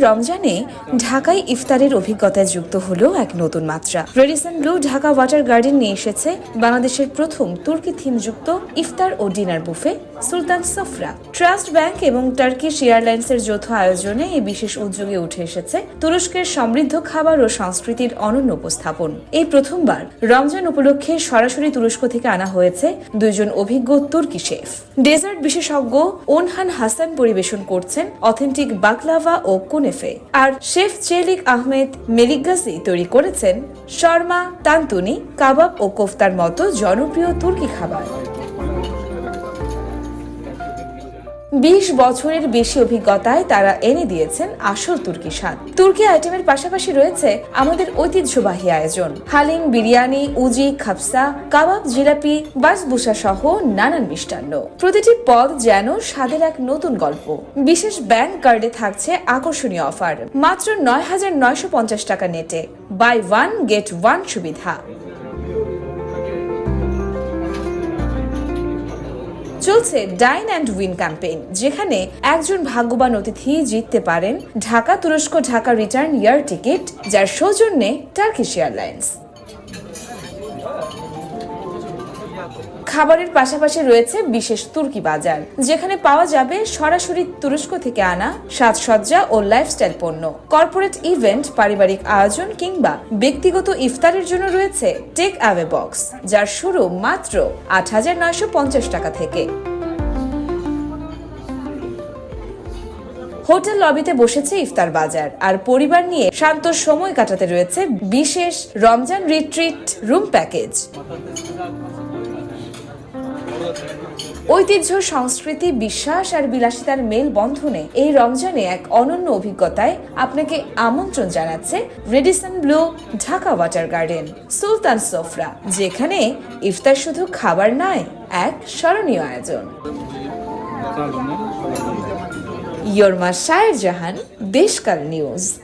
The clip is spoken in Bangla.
রমজানে ঢাকায় ইফতারের অভিজ্ঞতায় যুক্ত হলো এক নতুন মাত্রা। Radisson Blu Dhaka water garden নিয়ে এসেছে বাংলাদেশের প্রথম তুর্কি থিমযুক্ত ইফতার ও ডিনার বুফে সুলতান সফরা। ট্রাস্ট ব্যাংক এবং টার্কিশ এয়ারলাইন্সের যৌথ আয়োজনে এই বিশেষ উদ্যোগে উঠে এসেছে তুরস্কের সমৃদ্ধ খাবার ও সংস্কৃতির অনন্য উপস্থাপন। এই প্রথমবার রমজান উপলক্ষে সরাসরি তুরস্ক থেকে আনা হয়েছে দুইজন অভিজ্ঞ তুর্কি শেফ। ডেজার্ট বিশেষজ্ঞ ওনহান হাসান পরিবেশন করছেন অথেন্টিক বাকলাভা ও কুনেফে, আর শেফ চেলিক আহমেদ মেলিগাসি তৈরি করেছেন শর্মা, তান্তুনি, কাবাব ও কোফতার মতো জনপ্রিয় তুর্কি খাবার। 20 বছরের বেশি অভিজ্ঞতায় তারা এনে দিয়েছেন আসল তুর্কি স্বাদ। তুর্কি আইটেমের পাশাপাশি রয়েছে আমাদের ঐতিহ্যবাহী আয়োজন, হালিম, বিরিয়ানি, উজি, খাপসা, কাবাব, জিলাপি, বাসবুসা সহ নানান মিষ্টান্ন। প্রতিটি পদ যেন স্বাদের এক নতুন গল্প। বিশেষ ব্যাংক কার্ডে থাকছে আকর্ষণীয় অফার, মাত্র 9,950 টাকা নেটে বাই ওয়ান গেট ওয়ান সুবিধা। চলছে ডাইন অ্যান্ড উইন ক্যাম্পেইন, যেখানে একজন ভাগ্যবান অতিথি জিততে পারেন ঢাকা তুরস্ক ঢাকা রিটার্ন এয়ার টিকিট, যার সৌজন্যে টার্কিশ এয়ারলাইন্স। খাবারের পাশাপাশি রয়েছে বিশেষ তুর্কি বাজার, যেখানে পাওয়া যাবে সরাসরি তুরস্ক থেকে আনা সাজসজ্জা ও লাইফস্টাইল পণ্য। কর্পোরেট ইভেন্ট, পারিবারিক আয়োজন কিংবা ব্যক্তিগত ইফতারের জন্য রয়েছে টেক অ্যাওয়ে বক্স, যার শুরু মাত্র 8,950 টাকা থেকে। হোটেল লবিতে বসেছে ইফতার বাজার, আর পরিবার নিয়ে শান্ত সময় কাটাতে রয়েছে বিশেষ রমজান রিট্রিট রুম প্যাকেজ। ঐতিহ্য, সংস্কৃতি, বিশ্বাস আর বিলাসিতার মেল বন্ধনে এই রমজানে এক অনন্য অভিজ্ঞতায় আপনাকে আমন্ত্রণ জানাচ্ছে Radisson Blu Dhaka water garden Sultan Safra, যেখানে ইফতার শুধু খাবার নয়, এক স্মরণীয় আয়োজন। ইয়র্মা শায়ের জাহান, দেশকাল নিউজ।